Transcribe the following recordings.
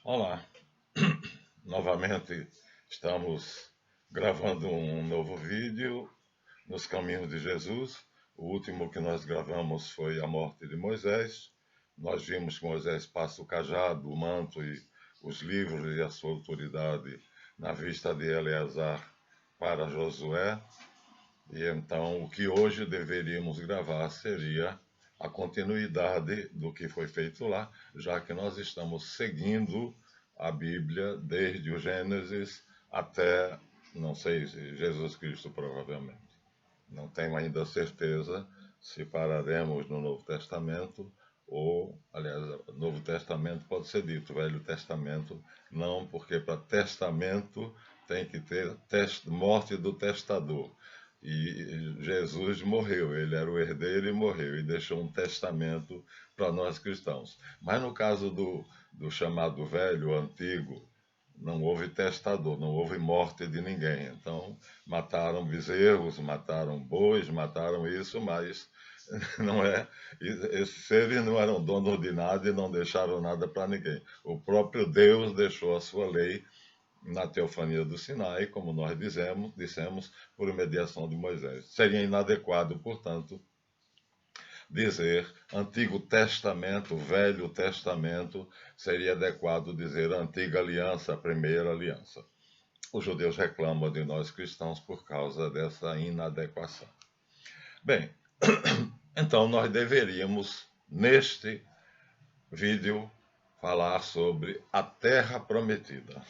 Olá, novamente estamos gravando um novo vídeo nos caminhos de Jesus. O último que nós gravamos foi a morte de Moisés. Nós vimos que Moisés passa o cajado, o manto e os livros e a sua autoridade na vista de Eleazar para Josué. E então o que hoje deveríamos gravar seria a continuidade do que foi feito lá, já que nós estamos seguindo a Bíblia desde o Gênesis até, não sei, Jesus Cristo provavelmente. Não tenho ainda certeza se pararemos no Novo Testamento ou, aliás, Novo Testamento pode ser dito, Velho Testamento não, porque para testamento tem que ter morte do testador. E Jesus morreu, ele era o herdeiro e morreu, e deixou um testamento para nós cristãos. Mas no caso do chamado velho, antigo, não houve testador, não houve morte de ninguém. Então, mataram bezerros, mataram bois, mataram isso, mas não é. Esses seres não eram donos de nada e não deixaram nada para ninguém. O próprio Deus deixou a sua lei na teofania do Sinai, como nós dissemos, por mediação de Moisés. Seria inadequado, portanto, dizer Antigo Testamento, Velho Testamento, seria adequado dizer Antiga Aliança, Primeira Aliança. Os judeus reclamam de nós cristãos por causa dessa inadequação. Bem, então nós deveríamos, neste vídeo, falar sobre a Terra Prometida.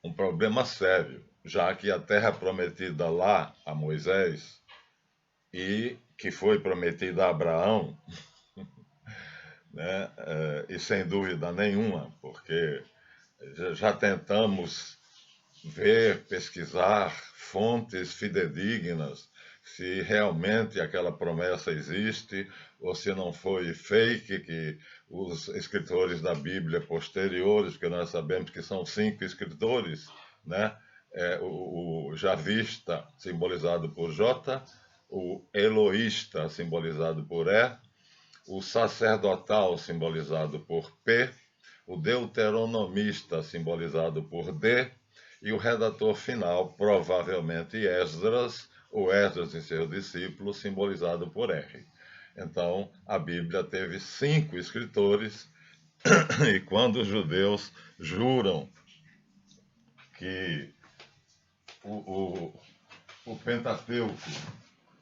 Um problema sério, já que a terra prometida lá a Moisés e que foi prometida a Abraão, né, e sem dúvida nenhuma, porque já tentamos ver, pesquisar fontes fidedignas se realmente aquela promessa existe ou se não foi fake que os escritores da Bíblia posteriores, que nós sabemos que são 5 escritores, né? O Javista, simbolizado por J, o Eloísta, simbolizado por E, o sacerdotal, simbolizado por P, o deuteronomista, simbolizado por D, e o redator final, provavelmente Esdras, ou Esdras e seus discípulos, simbolizado por R. Então, a Bíblia teve 5 escritores, e quando os judeus juram que o Pentateuco,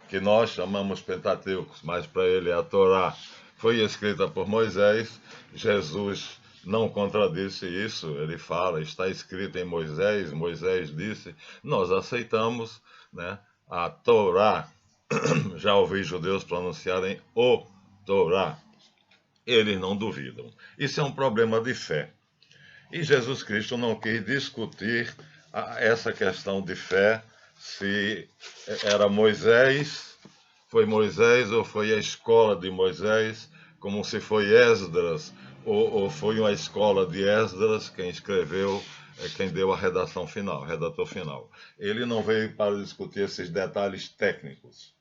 que nós chamamos Pentateuco, mas para ele é a Torá, foi escrita por Moisés, Jesus não contradisse isso, ele fala, está escrito em Moisés, Moisés disse, nós aceitamos, né, a Torá. Já ouvi judeus pronunciarem o Torá, eles não duvidam. Isso é um problema de fé. E Jesus Cristo não quis discutir essa questão de fé, se era Moisés, foi Moisés ou foi a escola de Moisés, como se foi Esdras, ou foi uma escola de Esdras quem escreveu, quem deu a redação final, redator final. Ele não veio para discutir esses detalhes técnicos.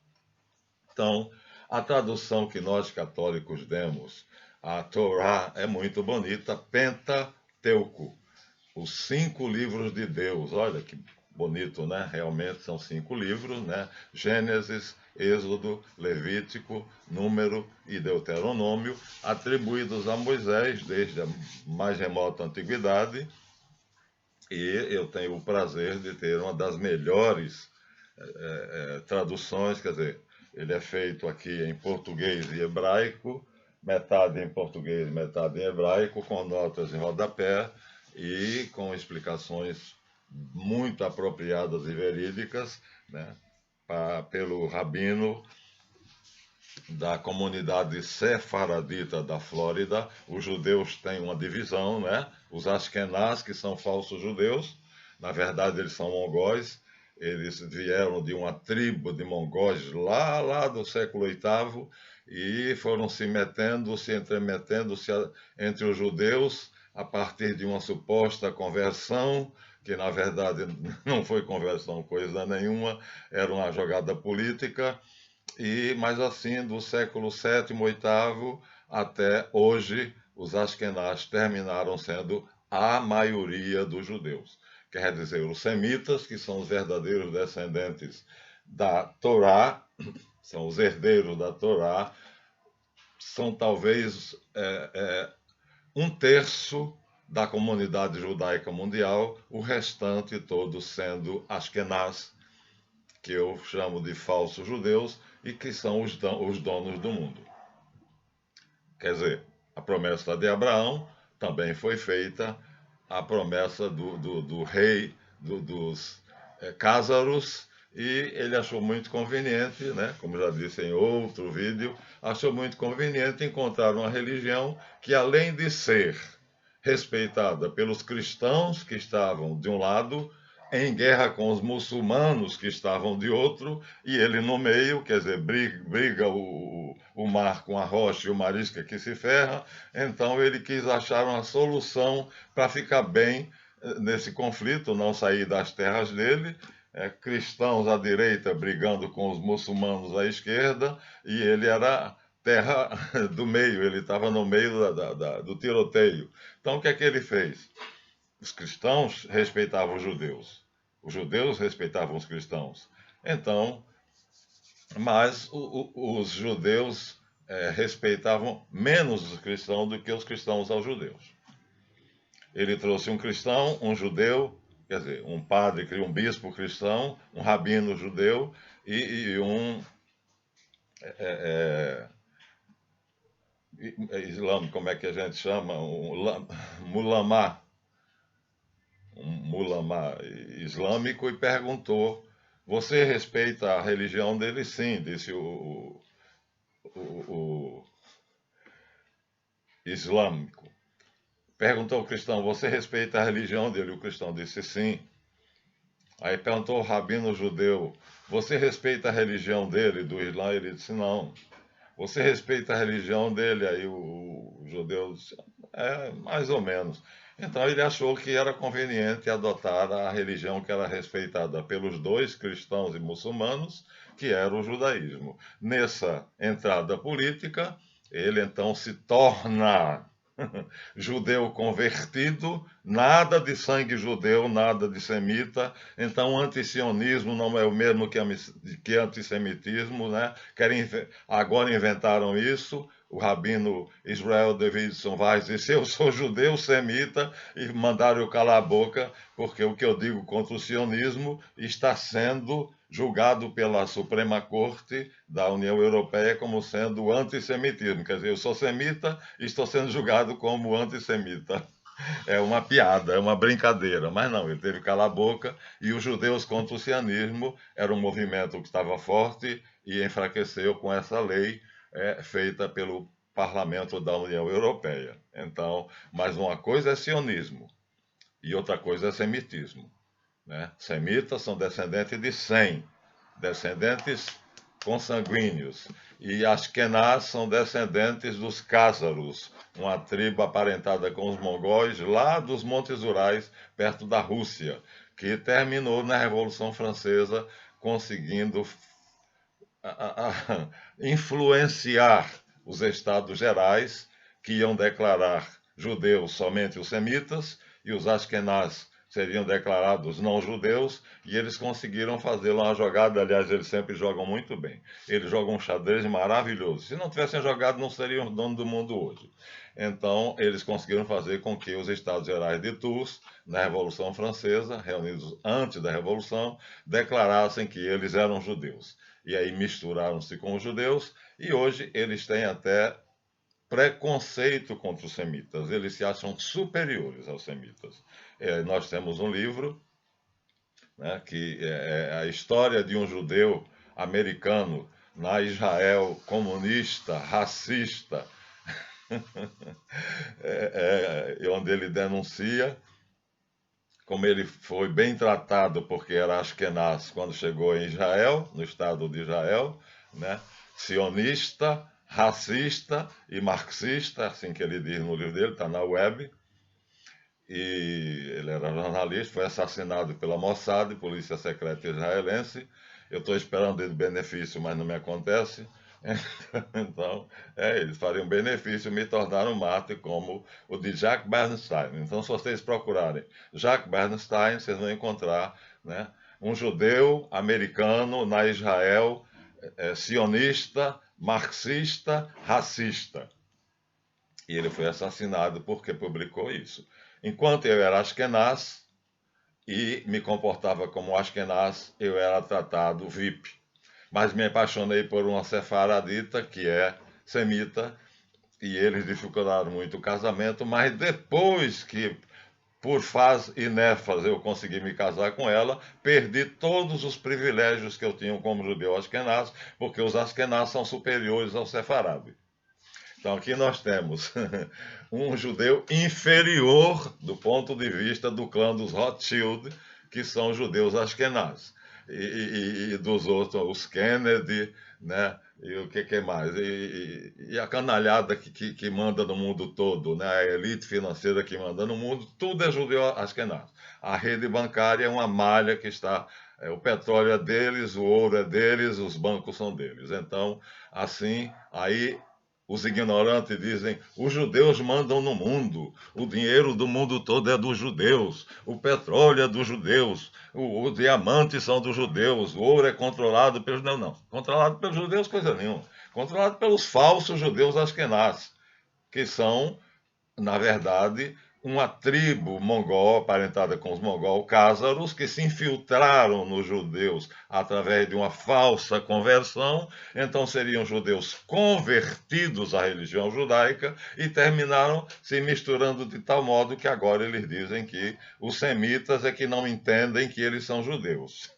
Então, a tradução que nós católicos demos, a Torá, é muito bonita, Pentateuco, os 5 livros de Deus. Olha que bonito, né? Realmente são 5 livros, né? Gênesis, Êxodo, Levítico, Número e Deuteronômio, atribuídos a Moisés desde a mais remota antiguidade. E eu tenho o prazer de ter uma das melhores traduções, quer dizer, ele é feito aqui em português e hebraico, metade em português, metade em hebraico, com notas em rodapé e com explicações muito apropriadas e verídicas, né, pelo rabino da comunidade sefaradita da Flórida. Os judeus têm uma divisão, né? Os Ashkenaz, que são falsos judeus, na verdade eles são mongóis, eles vieram de uma tribo de mongóis lá do século VIII e foram se entremetendo entre os judeus a partir de uma suposta conversão, que na verdade não foi conversão coisa nenhuma, era uma jogada política. Mas assim, do século VII, VIII até hoje, os Ashkenaz terminaram sendo a maioria dos judeus. Quer dizer, os semitas, que são os verdadeiros descendentes da Torá, são os herdeiros da Torá, são talvez um terço da comunidade judaica mundial, o restante todo sendo Ashkenaz, que eu chamo de falsos judeus, e que são os donos do mundo. Quer dizer, a promessa de Abraão também foi feita, a promessa do rei dos Cázaros, e ele achou muito conveniente, né, como já disse em outro vídeo, achou muito conveniente encontrar uma religião que, além de ser respeitada pelos cristãos que estavam de um lado, em guerra com os muçulmanos que estavam de outro, e ele no meio, quer dizer, briga o mar com a rocha e o marisca que se ferra. Então ele quis achar uma solução para ficar bem nesse conflito, não sair das terras dele, cristãos à direita brigando com os muçulmanos à esquerda, e ele era terra do meio, ele estava no meio do tiroteio. Então o que é que ele fez? Os cristãos respeitavam os judeus respeitavam os cristãos. Então, mas os judeus respeitavam menos os cristãos do que os cristãos aos judeus. Ele trouxe um cristão, um judeu, quer dizer, um padre, um bispo cristão, um rabino judeu e um islâmico, como é que a gente chama? Um mulamá islâmico, e perguntou: você respeita a religião dele? Sim, disse o islâmico. Perguntou ao cristão: você respeita a religião dele? O cristão disse sim. Aí perguntou ao rabino judeu: você respeita a religião dele, do Islã? Ele disse não. Você respeita a religião dele? Aí o judeu disse: mais ou menos. Então ele achou que era conveniente adotar a religião que era respeitada pelos dois, cristãos e muçulmanos, que era o judaísmo. Nessa entrada política, ele então se torna judeu convertido, nada de sangue judeu, nada de semita. Então o antisionismo não é o mesmo que antissemitismo, né? Agora inventaram isso. O rabino Israel Davidson Weiss disse: eu sou judeu semita, e mandaram eu calar a boca, porque o que eu digo contra o sionismo está sendo julgado pela Suprema Corte da União Europeia como sendo antissemitismo. Quer dizer, eu sou semita e estou sendo julgado como antissemita. É uma piada, é uma brincadeira, mas não, ele teve que calar a boca. E os judeus contra o sionismo era um movimento que estava forte e enfraqueceu com essa lei feita pelo Parlamento da União Europeia. Então, mas uma coisa é sionismo e outra coisa é semitismo, né? Semitas são descendentes de Sem, descendentes consanguíneos, e Ashkenaz são descendentes dos Cázaros, uma tribo aparentada com os mongóis lá dos Montes Urais, perto da Rússia, que terminou na Revolução Francesa conseguindo influenciar os estados gerais, que iam declarar judeus somente os semitas, e os Ashkenaz seriam declarados não judeus, e eles conseguiram fazer uma jogada. Aliás, eles sempre jogam muito bem. Eles jogam um xadrez maravilhoso. Se não tivessem jogado, não seriam dono do mundo hoje. Então, eles conseguiram fazer com que os Estados Gerais de Tours, na Revolução Francesa, reunidos antes da Revolução, declarassem que eles eram judeus. E aí misturaram-se com os judeus, e hoje eles têm até preconceito contra os semitas. Eles se acham superiores aos semitas. Nós temos um livro, né, que é a história de um judeu americano na Israel comunista, racista, onde ele denuncia como ele foi bem tratado porque era Ashkenaz quando chegou em Israel, no Estado de Israel, né? Sionista, racista e marxista, assim que ele diz no livro dele, está na web. E ele era jornalista, foi assassinado pela Mossad, polícia secreta israelense. Eu estou esperando ele benefício, mas não me acontece. Então, eles fariam benefício me tornar um mártir como o de Jack Bernstein. Então, se vocês procurarem Jack Bernstein, vocês vão encontrar, né, um judeu americano na Israel, sionista, marxista, racista. E ele foi assassinado porque publicou isso. Enquanto eu era Ashkenaz e me comportava como Ashkenaz, eu era tratado VIP. Mas me apaixonei por uma sefaradita, que é semita, e eles dificultaram muito o casamento, mas depois que, por faz e nefas, eu consegui me casar com ela, perdi todos os privilégios que eu tinha como judeu Ashkenaz, porque os Ashkenaz são superiores ao sefarade. Então aqui nós temos um judeu inferior do ponto de vista do clã dos Rothschild, que são judeus Ashkenaz. E dos outros, os Kennedy, né? E o que mais? E a canalhada que manda no mundo todo, né? A elite financeira que manda no mundo, tudo é judeu Ashkenaz. A rede bancária é uma malha que está. O petróleo é deles, o ouro é deles, os bancos são deles. Então, assim, aí os ignorantes dizem: os judeus mandam no mundo, o dinheiro do mundo todo é dos judeus, o petróleo é dos judeus, os diamantes são dos judeus, o ouro é controlado pelos. Não, não. Controlado pelos judeus, coisa nenhuma. Controlado pelos falsos judeus askenazes, que são, na verdade, uma tribo mongol, aparentada com os mongol-cázaros, que se infiltraram nos judeus através de uma falsa conversão. Então seriam judeus convertidos à religião judaica e terminaram se misturando de tal modo que agora eles dizem que os semitas é que não entendem que eles são judeus.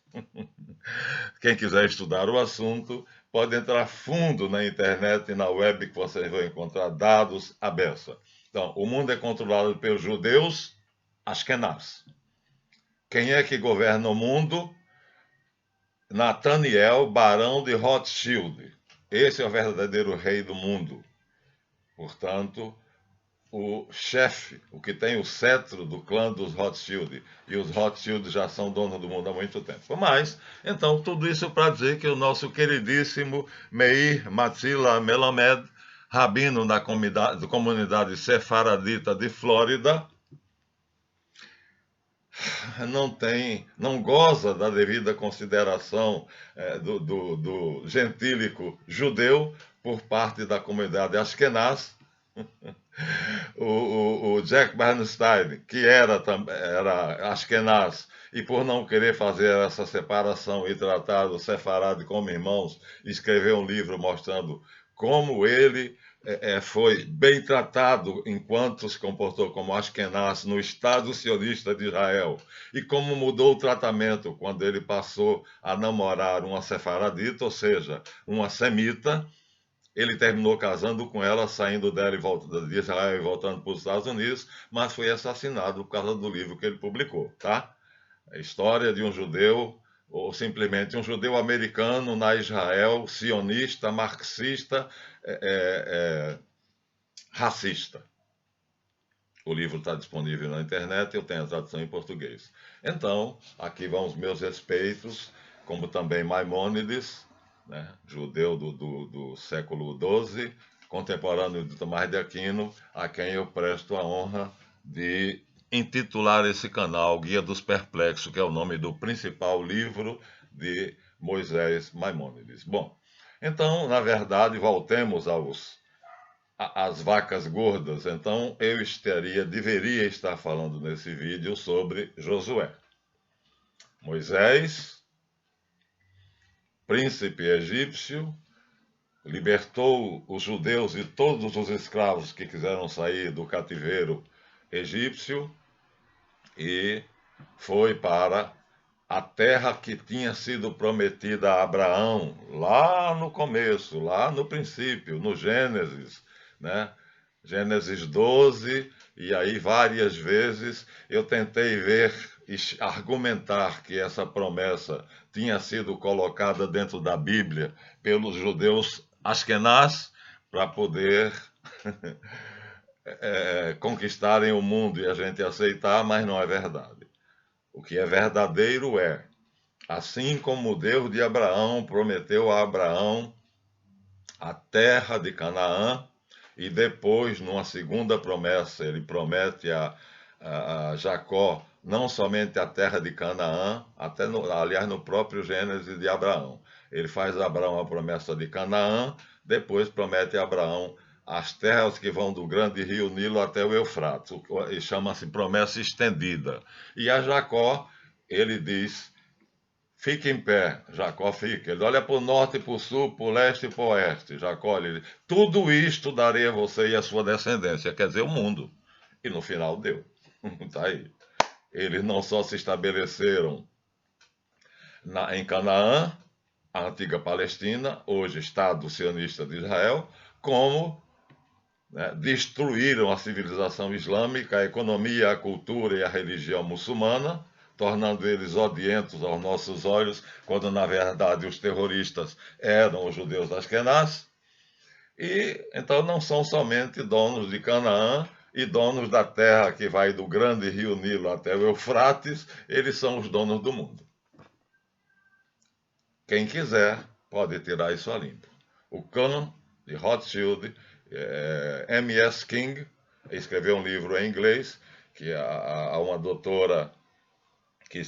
Quem quiser estudar o assunto pode entrar fundo na internet e na web, que vocês vão encontrar dados à beça. Então, o mundo é controlado pelos judeus Ashkenaz. Quem é que governa o mundo? Nathaniel, barão de Rothschild. Esse é o verdadeiro rei do mundo. Portanto, o chefe, o que tem o cetro do clã dos Rothschild. E os Rothschild já são donos do mundo há muito tempo. Mas, então, tudo isso para dizer que o nosso queridíssimo Meir Matzila Melamed, rabino da comunidade sefaradita de Flórida, não goza da devida consideração do gentílico judeu por parte da comunidade Ashkenaz. O Jack Bernstein, que era Ashkenaz, e por não querer fazer essa separação e tratar o sefarade como irmãos, escreveu um livro mostrando como ele foi bem tratado enquanto se comportou como Ashkenaz no Estado sionista de Israel, e como mudou o tratamento quando ele passou a namorar uma sefaradita, ou seja, uma semita. Ele terminou casando com ela, saindo dela de Israel e voltando para os Estados Unidos, mas foi assassinado por causa do livro que ele publicou, tá? A história de um judeu, ou simplesmente um judeu americano na Israel, sionista, marxista, racista. O livro está disponível na internet, eu tenho a tradução em português. Então, aqui vão os meus respeitos, como também Maimônides, né, judeu do século XII, contemporâneo de Tomás de Aquino, a quem eu presto a honra de intitular esse canal Guia dos Perplexos, que é o nome do principal livro de Moisés Maimônides. Bom, então, na verdade, voltemos às vacas gordas. Então, eu deveria estar falando nesse vídeo sobre Josué. Moisés, príncipe egípcio, libertou os judeus e todos os escravos que quiseram sair do cativeiro egípcio e foi para a terra que tinha sido prometida a Abraão lá no começo, lá no princípio, no Gênesis, né? Gênesis 12, e aí várias vezes eu tentei ver e argumentar que essa promessa tinha sido colocada dentro da Bíblia pelos judeus Ashkenaz para poder conquistarem o mundo e a gente aceitar, mas não é verdade. O que é verdadeiro assim como o Deus de Abraão prometeu a Abraão a terra de Canaã, e depois, numa segunda promessa, ele promete a Jacó não somente a terra de Canaã, aliás, no próprio Gênesis de Abraão. Ele faz a Abraão a promessa de Canaã, depois promete a Abraão as terras que vão do grande rio Nilo até o Eufrates, e chama-se promessa estendida. E a Jacó, ele diz: fique em pé, Jacó fica. Ele olha para o norte, para o sul, para o leste e para o oeste. Jacó, ele diz: tudo isto darei a você e a sua descendência, quer dizer, o mundo. E no final deu. Está aí. Eles não só se estabeleceram em Canaã, a antiga Palestina, hoje Estado sionista de Israel, como, né, destruíram a civilização islâmica, a economia, a cultura e a religião muçulmana, tornando eles odientos aos nossos olhos, quando na verdade os terroristas eram os judeus das Ashkenaz. E então não são somente donos de Canaã e donos da terra que vai do grande rio Nilo até o Eufrates, eles são os donos do mundo. Quem quiser pode tirar isso a limpo. O clã de Rothschild, M.S. King, escreveu um livro em inglês, que há uma doutora que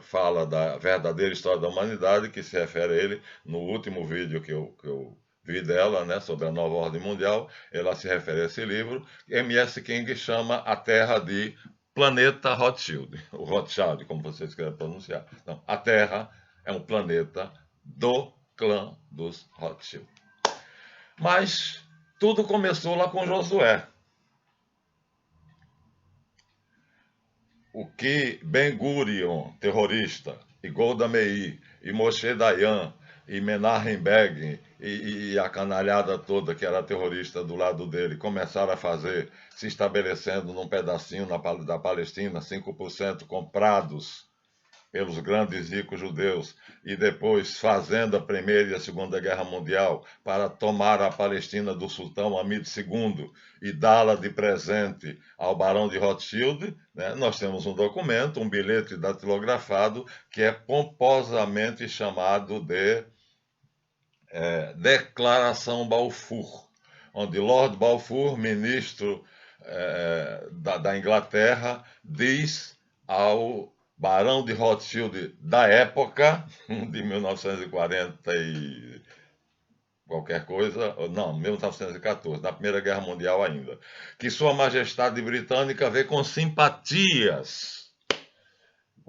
fala da verdadeira história da humanidade, que se refere a ele no último vídeo que eu vi dela, né, sobre a nova ordem mundial. Ela se refere a esse livro. M.S. King chama a Terra de planeta Rothschild, o Rothschild, como vocês querem pronunciar. Não, a Terra é um planeta do clã dos Rothschild. Mas tudo começou lá com Josué. O que Ben Gurion, terrorista, e Golda Meir, e Moshe Dayan, e Menachem Begin, e a canalhada toda que era terrorista do lado dele, começaram a fazer, se estabelecendo num pedacinho da Palestina, 5% comprados pelos grandes ricos judeus, e depois fazendo a Primeira e a Segunda Guerra Mundial para tomar a Palestina do sultão Hamid II e dá-la de presente ao barão de Rothschild, né? Nós temos um documento, um bilhete datilografado, que é pomposamente chamado de Declaração Balfour, onde Lord Balfour, ministro da Inglaterra, diz ao barão de Rothschild da época, de 1940 e qualquer coisa, não, 1914, na Primeira Guerra Mundial ainda, que Sua Majestade Britânica vê com simpatias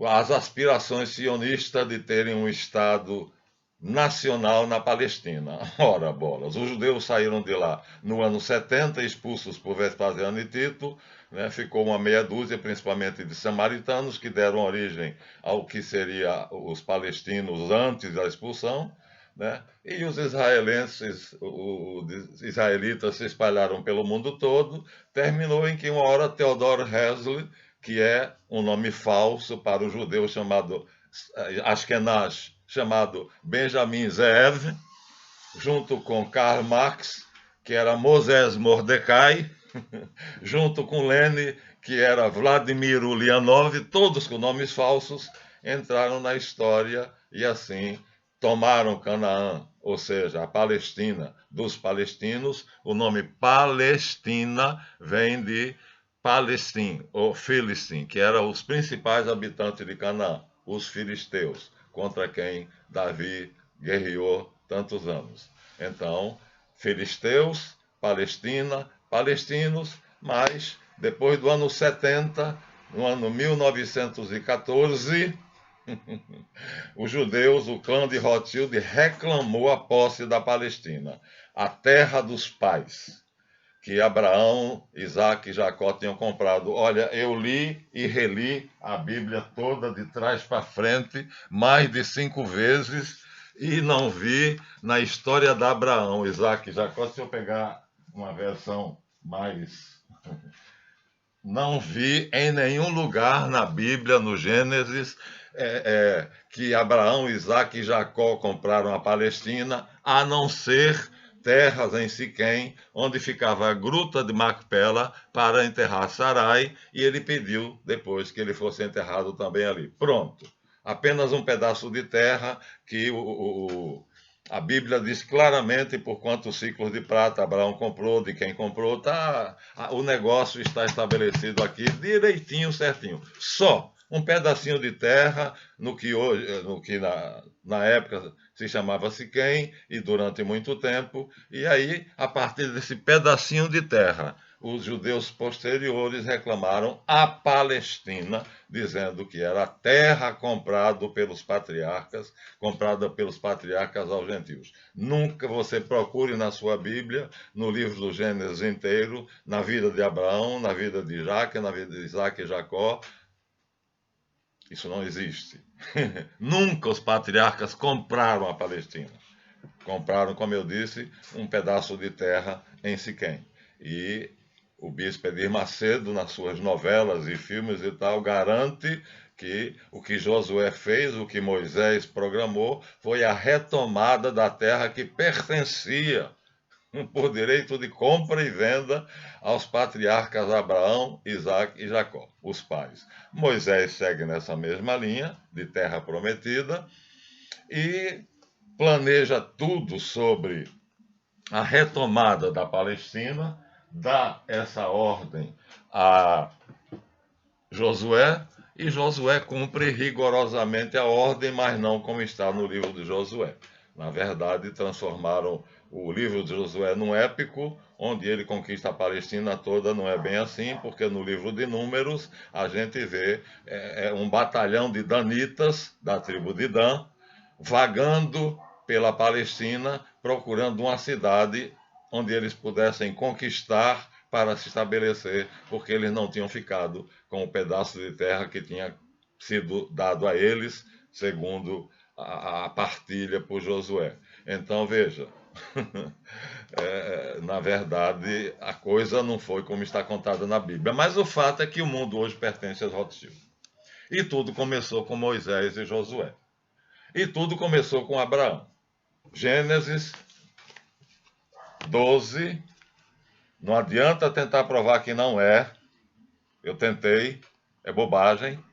as aspirações sionistas de terem um Estado nacional na Palestina. Ora, bolas, os judeus saíram de lá no ano 70, expulsos por Vespasiano e Tito, né? Ficou uma meia dúzia, principalmente de samaritanos, que deram origem ao que seria os palestinos antes da expulsão, né? E os israelitas se espalharam pelo mundo todo. Terminou em que uma hora Theodor Herzl, que é um nome falso para o judeu chamado Ashkenaz, chamado Benjamin Zeev, junto com Karl Marx, que era Moses Mordecai, junto com Lenin, que era Vladimir Ulyanov, todos com nomes falsos, entraram na história e assim tomaram Canaã, ou seja, a Palestina dos palestinos. O nome Palestina vem de Palestim, ou Filistim, que eram os principais habitantes de Canaã, os filisteus, contra quem Davi guerreou tantos anos. Então, filisteus, Palestina, palestinos, mas depois do ano 70, no ano 1914, os judeus, o clã de Rothschild, reclamou a posse da Palestina, a terra dos pais, que Abraão, Isaac e Jacó tinham comprado. Olha, eu li e reli a Bíblia toda, de trás para frente, mais de 5 vezes, e não vi na história de Abraão, Isaac e Jacó, se eu pegar uma versão mais... Não vi em nenhum lugar na Bíblia, no Gênesis, que Abraão, Isaac e Jacó compraram a Palestina, a não ser terras em Siquém, onde ficava a gruta de Macpela, para enterrar Sarai, e ele pediu depois que ele fosse enterrado também ali. Pronto. Apenas um pedaço de terra que A Bíblia diz claramente por quantos ciclos de prata Abraão comprou, de quem comprou, o negócio está estabelecido aqui direitinho, certinho. Só um pedacinho de terra no que na época se chamava Siquém, e durante muito tempo, e aí, a partir desse pedacinho de terra, os judeus posteriores reclamaram a Palestina, dizendo que era terra comprada pelos patriarcas aos gentios. Nunca você procure na sua Bíblia, no livro do Gênesis inteiro, na vida de Abraão, na vida de Isaac, na vida de Isaac e Jacó. Isso não existe. Nunca os patriarcas compraram a Palestina. Compraram, como eu disse, um pedaço de terra em Siquém. E o bispo Edir Macedo, nas suas novelas e filmes e tal, garante que o que Josué fez, o que Moisés programou, foi a retomada da terra que pertencia, por direito de compra e venda, aos patriarcas Abraão, Isaac e Jacó, os pais. Moisés segue nessa mesma linha de terra prometida e planeja tudo sobre a retomada da Palestina, dá essa ordem a Josué, e Josué cumpre rigorosamente a ordem, mas não como está no livro de Josué. Na verdade, transformaram o livro de Josué num épico, onde ele conquista a Palestina toda. Não é bem assim, porque no livro de Números a gente vê um batalhão de danitas, da tribo de Dan, vagando pela Palestina, procurando uma cidade onde eles pudessem conquistar para se estabelecer, porque eles não tinham ficado com o pedaço de terra que tinha sido dado a eles, segundo a partilha por Josué. Então, veja, na verdade, a coisa não foi como está contada na Bíblia, mas o fato é que o mundo hoje pertence aos Rothschild. E tudo começou com Moisés e Josué. E tudo começou com Abraão. Gênesis 12. Não adianta tentar provar que não é. Eu tentei. É bobagem.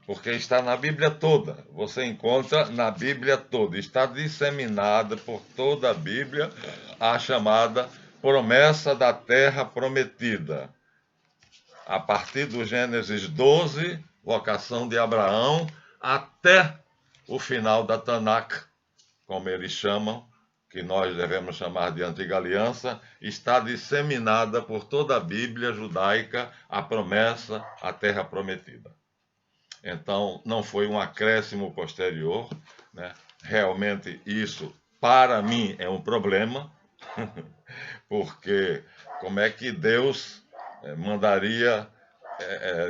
Porque está na Bíblia toda. Você encontra na Bíblia toda. Está disseminada por toda a Bíblia a chamada promessa da terra prometida. A partir do Gênesis 12, vocação de Abraão, até o final da Tanakh, como eles chamam, que nós devemos chamar de Antiga Aliança, está disseminada por toda a Bíblia judaica a promessa, a terra prometida. Então, não foi um acréscimo posterior, né? Realmente isso, para mim, é um problema, porque como é que Deus mandaria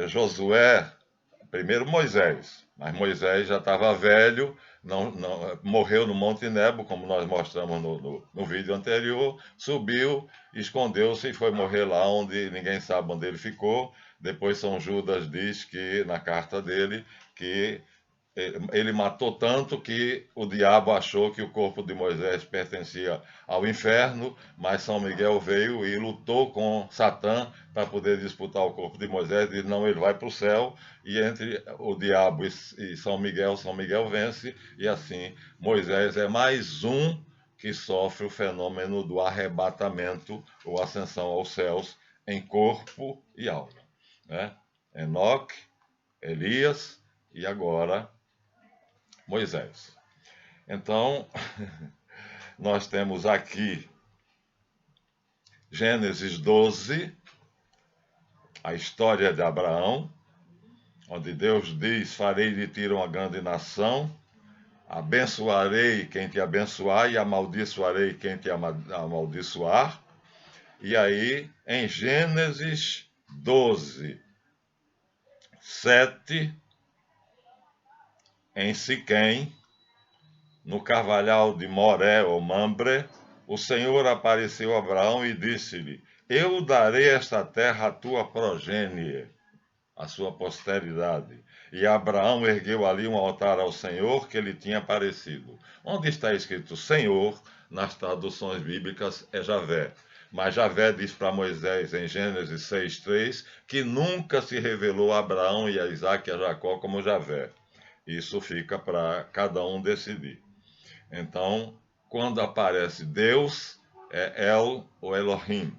Josué, primeiro Moisés, mas Moisés já estava velho, morreu no Monte Nebo, como nós mostramos no vídeo anterior, subiu, escondeu-se e foi morrer lá onde ninguém sabe onde ele ficou. Depois São Judas diz que, na carta dele, que ele matou tanto que o diabo achou que o corpo de Moisés pertencia ao inferno, mas São Miguel veio e lutou com Satã para poder disputar o corpo de Moisés. Diz, não, ele vai para o céu, e entre o diabo e São Miguel vence, e assim Moisés é mais um que sofre o fenômeno do arrebatamento ou ascensão aos céus em corpo e alma, né? Enoque, Elias e agora Moisés. Então, nós temos aqui Gênesis 12, a história de Abraão, onde Deus diz, farei de ti uma grande nação, abençoarei quem te abençoar e amaldiçoarei quem te amaldiçoar. E aí, em Gênesis 12, 7, em Siquém, no carvalhal de Moré ou Mambre, o Senhor apareceu a Abraão e disse-lhe, eu darei esta terra à tua progênie, à sua posteridade. E Abraão ergueu ali um altar ao Senhor que lhe tinha aparecido. Onde está escrito Senhor, nas traduções bíblicas, é Javé. Mas Javé diz para Moisés, em Gênesis 6:3, que nunca se revelou a Abraão e a Isaac e a Jacó como Javé. Isso fica para cada um decidir. Então, quando aparece Deus, é El ou Elohim.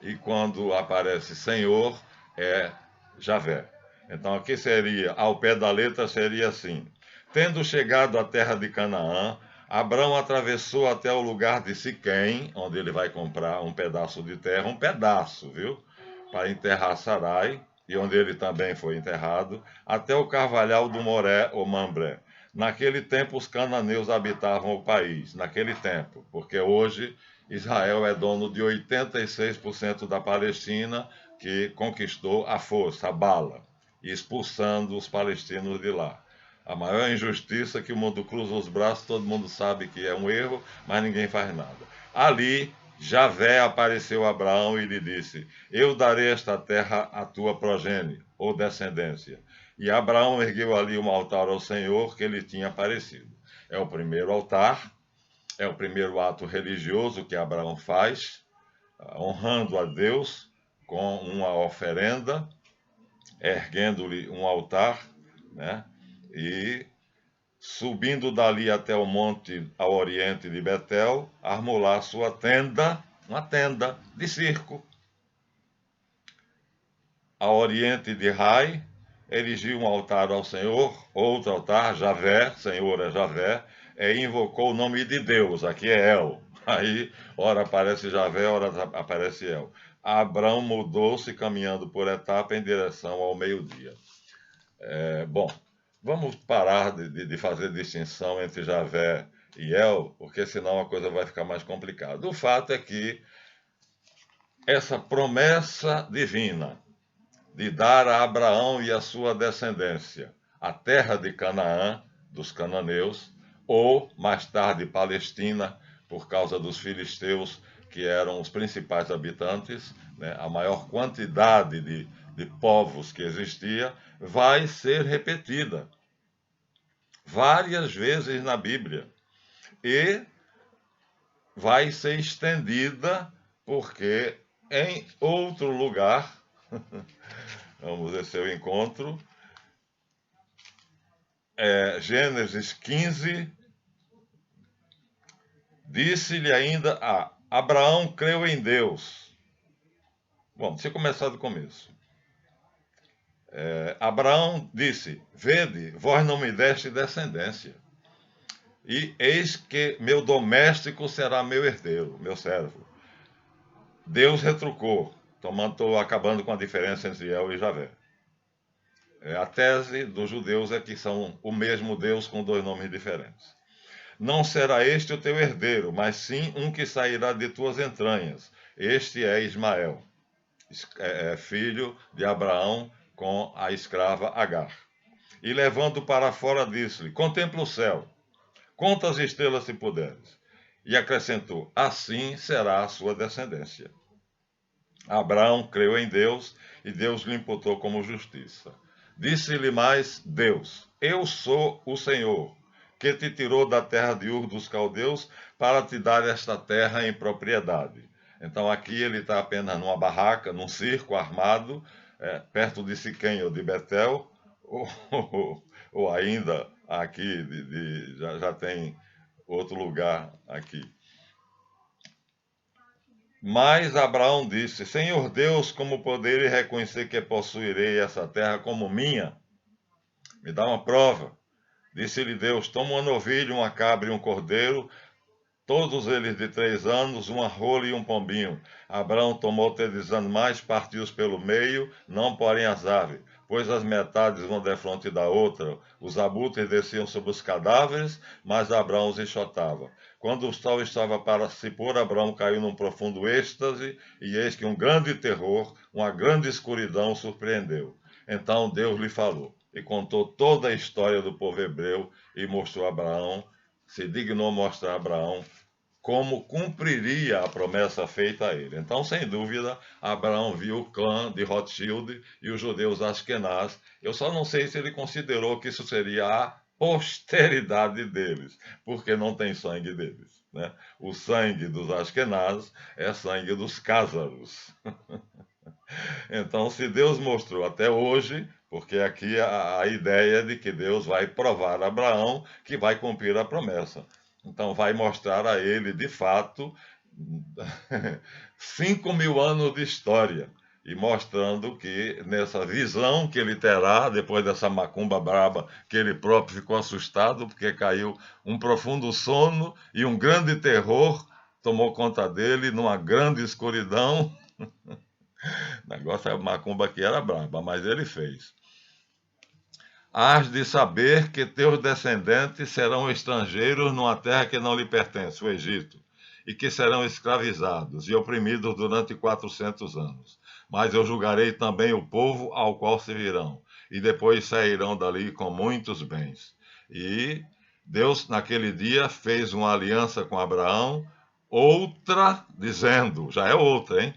E quando aparece Senhor, é Javé. Então aqui seria, ao pé da letra, seria assim: tendo chegado à terra de Canaã, Abrão atravessou até o lugar de Siquém, onde ele vai comprar um pedaço de terra, um pedaço, viu? Para enterrar Sarai, e onde ele também foi enterrado, até o carvalhal do Moré ou Mambré. Naquele tempo os cananeus habitavam o país, naquele tempo, porque hoje Israel é dono de 86% da Palestina, que conquistou à força, a bala, expulsando os palestinos de lá. A maior injustiça que o mundo cruza os braços, todo mundo sabe que é um erro, mas ninguém faz nada. Ali, Javé apareceu a Abraão e lhe disse: eu darei esta terra à tua progenie, ou descendência. E Abraão ergueu ali um altar ao Senhor que lhe tinha aparecido. É o primeiro altar, é o primeiro ato religioso que Abraão faz, honrando a Deus com uma oferenda, erguendo-lhe um altar, né? E subindo dali até o monte ao oriente de Betel, armou lá sua tenda, uma tenda de circo. Ao oriente de Rai, erigiu um altar ao Senhor, outro altar, Javé, Senhor é Javé, e invocou o nome de Deus, aqui é El. Aí, ora aparece Javé, ora aparece El. Abrão mudou-se caminhando por etapa em direção ao meio-dia. Bom, vamos parar de fazer distinção entre Javé e El, porque senão a coisa vai ficar mais complicada. O fato é que essa promessa divina de dar a Abraão e a sua descendência a terra de Canaã, dos cananeus, ou mais tarde Palestina, por causa dos filisteus, que eram os principais habitantes, né, a maior quantidade de povos que existia, vai ser repetida várias vezes na Bíblia e vai ser estendida porque em outro lugar, vamos ver se eu encontro, Gênesis 15, disse-lhe ainda a Abraão creu em Deus. Bom, deixa eu começar do começo. Abraão disse: vede, vós não me deste descendência, e eis que meu doméstico será meu herdeiro, meu servo. Deus retrucou, estou acabando com a diferença entre El e Javé. A tese dos judeus é que são o mesmo Deus com dois nomes diferentes. Não será este o teu herdeiro, mas sim um que sairá de tuas entranhas. Este é Ismael, filho de Abraão com a escrava Agar. E levando para fora, disse-lhe: contempla o céu, conta as estrelas se puderes. E acrescentou: assim será a sua descendência. Abraão creu em Deus e Deus lhe imputou como justiça. Disse-lhe mais Deus: eu sou o Senhor, que te tirou da terra de Ur dos caldeus para te dar esta terra em propriedade. Então aqui ele está apenas numa barraca, num circo armado, perto de Siquém ou de Betel, ou ainda aqui, já tem outro lugar aqui. Mas Abraão disse: Senhor Deus, como poderei reconhecer que possuirei essa terra como minha? Me dá uma prova. Disse-lhe Deus: toma uma novilha, uma cabra e um cordeiro, todos eles de 3 anos, uma rola e um pombinho. Abraão tomou 3 animais, partiu-os pelo meio, não porém as aves, pois as metades vão defronte da outra. Os abutres desciam sobre os cadáveres, mas Abraão os enxotava. Quando o sol estava para se pôr, Abraão caiu num profundo êxtase, e eis que um grande terror, uma grande escuridão o surpreendeu. Então Deus lhe falou, e contou toda a história do povo hebreu, e mostrou a Abraão, se dignou mostrar a Abraão como cumpriria a promessa feita a ele. Então, sem dúvida, Abraão viu o clã de Rothschild e os judeus Ashkenaz. Eu só não sei se ele considerou que isso seria a posteridade deles, porque não tem sangue deles, né? O sangue dos Ashkenaz é sangue dos cázaros. Então, se Deus mostrou até hoje, porque aqui a ideia é de que Deus vai provar a Abraão que vai cumprir a promessa. Então, Então vai mostrar a ele, de fato, 5.000 anos de história. E mostrando que nessa visão que ele terá, depois dessa macumba braba, que ele próprio ficou assustado, porque caiu um profundo sono e um grande terror tomou conta dele, numa grande escuridão. O negócio, a macumba aqui era braba, mas ele fez. Hás de saber que teus descendentes serão estrangeiros numa terra que não lhe pertence, o Egito, e que serão escravizados e oprimidos durante 400 anos. Mas eu julgarei também o povo ao qual servirão, e depois sairão dali com muitos bens. E Deus, naquele dia, fez uma aliança com Abraão, outra, dizendo, já é outra, hein?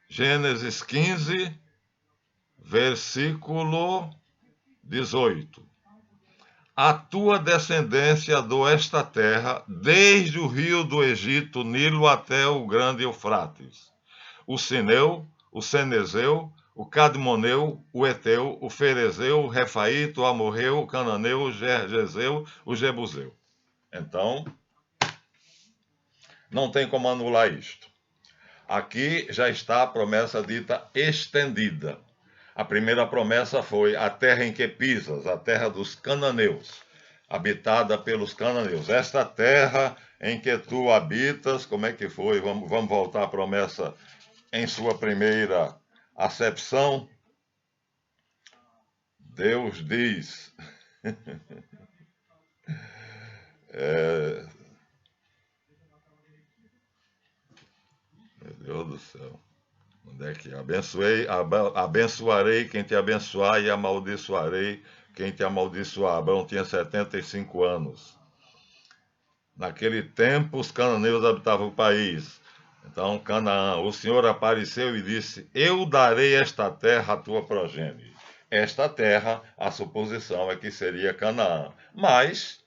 Gênesis 15, versículo 18. A tua descendência dou esta terra, desde o rio do Egito, Nilo, até o grande Eufrates. O Sineu, o Cenezeu, o Cadmoneu, o Eteu, o Ferezeu, o Refaíto, o Amorreu, o Cananeu, o Gergeseu, o Jebuseu. Então, não tem como anular isto. Aqui já está a promessa dita estendida. A primeira promessa foi a terra em que pisas, a terra dos cananeus, habitada pelos cananeus. Esta terra em que tu habitas, como é que foi? Vamos voltar à promessa em sua primeira acepção. Deus diz, meu Deus do céu, onde é que é? Abençoarei quem te abençoar e amaldiçoarei quem te amaldiçoar. Abraão tinha 75 anos. Naquele tempo, os cananeus habitavam o país. Então, Canaã, o Senhor apareceu e disse, eu darei esta terra à tua progênie. Esta terra, a suposição é que seria Canaã. Mas,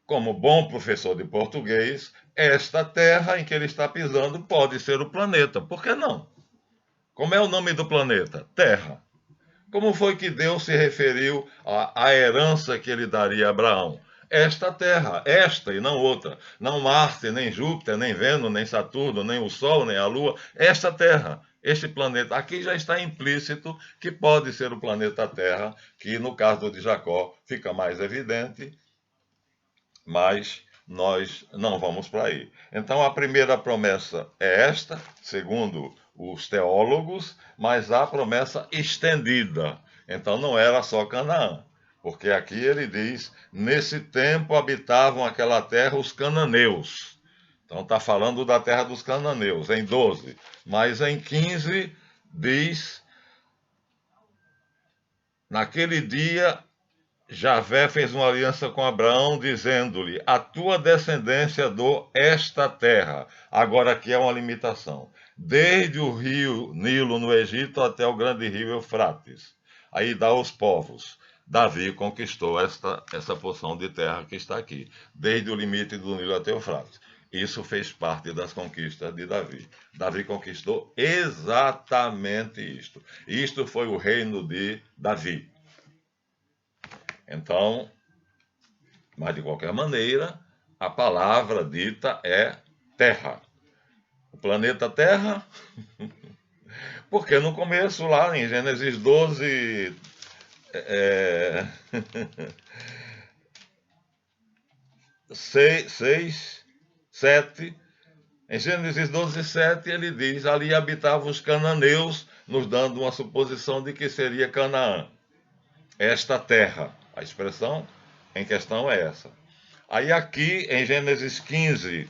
como bom professor de português, esta terra em que ele está pisando pode ser o planeta. Por que não? Como é o nome do planeta? Terra. Como foi que Deus se referiu à herança que ele daria a Abraão? Esta terra, esta e não outra. Não Marte, nem Júpiter, nem Vênus, nem Saturno, nem o Sol, nem a Lua. Esta terra, este planeta. Aqui já está implícito que pode ser o planeta Terra, que no caso de Jacó fica mais evidente, mas nós não vamos para aí. Então a primeira promessa é esta, segundo os teólogos, mas a promessa estendida. Então não era só Canaã, porque aqui ele diz, nesse tempo habitavam aquela terra os cananeus. Então está falando da terra dos cananeus, em 12. Mas em 15 diz, naquele dia Javé fez uma aliança com Abraão, dizendo-lhe, a tua descendência dou esta terra. Agora aqui é uma limitação. Desde o rio Nilo no Egito até o grande rio Eufrates. Aí dá os povos. Davi conquistou essa porção de terra que está aqui, desde o limite do Nilo até o Eufrates. Isso fez parte das conquistas de Davi. Davi conquistou exatamente isto. Isto foi o reino de Davi. Então, mas de qualquer maneira, a palavra dita é terra. O planeta Terra, porque no começo, lá em Gênesis 12, 6, 7, em Gênesis 12, 7, ele diz, ali habitavam os cananeus, nos dando uma suposição de que seria Canaã. Esta terra, a expressão em questão é essa. Aí aqui, em Gênesis 15,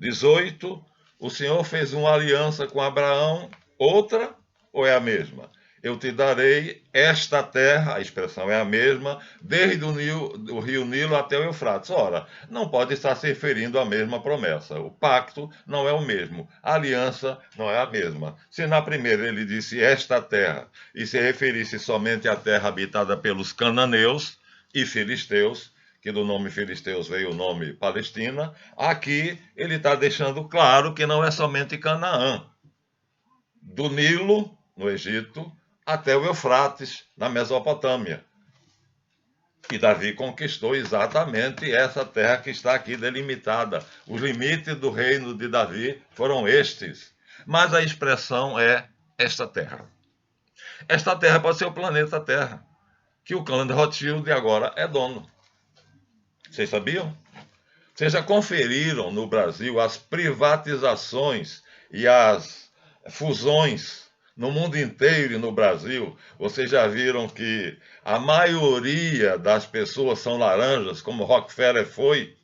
18, o Senhor fez uma aliança com Abraão, outra ou é a mesma? Eu te darei esta terra, a expressão é a mesma, desde o rio Nilo até o Eufrates. Ora, não pode estar se referindo à mesma promessa. O pacto não é o mesmo, a aliança não é a mesma. Se na primeira ele disse esta terra e se referisse somente à terra habitada pelos cananeus e filisteus, que do nome filisteus veio o nome Palestina, aqui ele está deixando claro que não é somente Canaã. Do Nilo, no Egito, até o Eufrates, na Mesopotâmia. E Davi conquistou exatamente essa terra que está aqui delimitada. Os limites do reino de Davi foram estes. Mas a expressão é esta terra. Esta terra pode ser o planeta Terra, que o clã de Rothschild agora é dono. Vocês sabiam? Vocês já conferiram no Brasil as privatizações e as fusões no mundo inteiro e no Brasil? Vocês já viram que a maioria das pessoas são laranjas, como Rockefeller foi,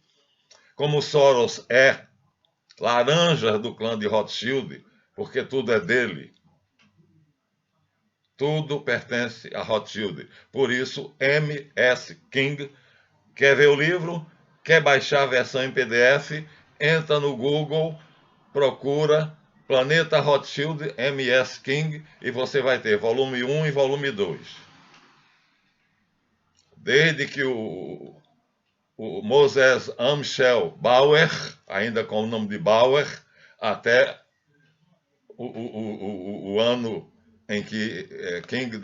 como Soros é, laranjas do clã de Rothschild, porque tudo é dele. Tudo pertence a Rothschild. Por isso, M.S. King, quer ver o livro? Quer baixar a versão em PDF? Entra no Google, procura Planeta Rothschild M.S. King e você vai ter volume 1 e volume 2. Desde que o Moses Amschel Bauer, ainda com o nome de Bauer, até o ano em que King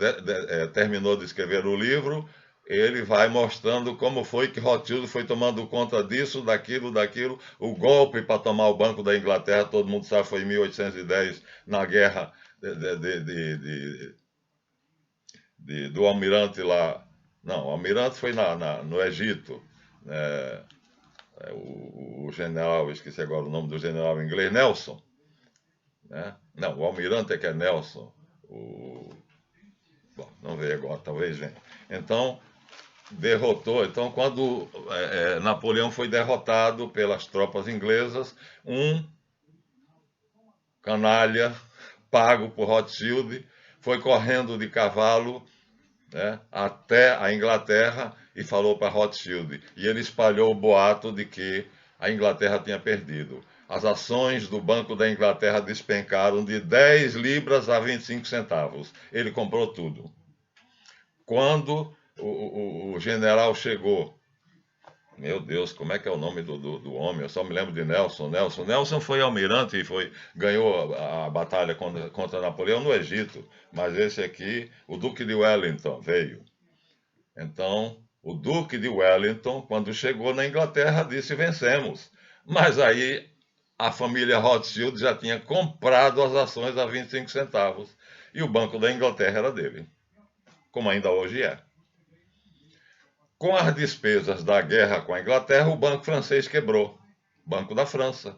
terminou de escrever o livro, ele vai mostrando como foi que Rothschild foi tomando conta disso, daquilo. O golpe para tomar o Banco da Inglaterra, todo mundo sabe, foi em 1810, na guerra do almirante lá. Não, o almirante foi no Egito. O general, esqueci agora o nome do general inglês, Nelson. Né? Não, o almirante é que é Nelson. Bom, não veio agora, talvez venha. Então, derrotou. Então, quando Napoleão foi derrotado pelas tropas inglesas, um canalha pago por Rothschild foi correndo de cavalo, né, até a Inglaterra e falou para Rothschild. E ele espalhou o boato de que a Inglaterra tinha perdido. As ações do Banco da Inglaterra despencaram de 10 libras a 25 centavos. Ele comprou tudo. Quando o general chegou, meu Deus, como é que é o nome do homem? Eu só me lembro de Nelson. Nelson foi almirante e ganhou a batalha contra Napoleão no Egito. Mas esse aqui, o Duque de Wellington, veio. Então, o Duque de Wellington, quando chegou na Inglaterra, disse: vencemos. Mas aí a família Rothschild já tinha comprado as ações a 25 centavos. E o Banco da Inglaterra era dele, como ainda hoje é. Com as despesas da guerra com a Inglaterra, o Banco francês quebrou. Banco da França.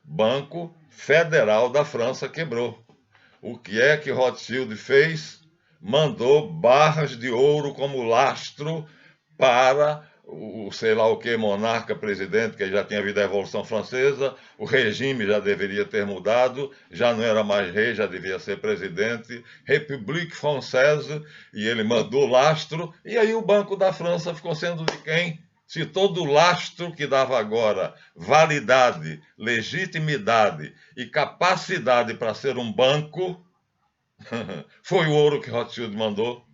Banco Federal da França quebrou. O que é que Rothschild fez? Mandou barras de ouro como lastro para o sei lá o que, monarca, presidente, que já tinha havido a Revolução Francesa, o regime já deveria ter mudado, já não era mais rei, já devia ser presidente, République Française, e ele mandou lastro, e aí o Banco da França ficou sendo de quem? Se todo lastro que dava agora validade, legitimidade e capacidade para ser um banco, foi o ouro que Rothschild mandou.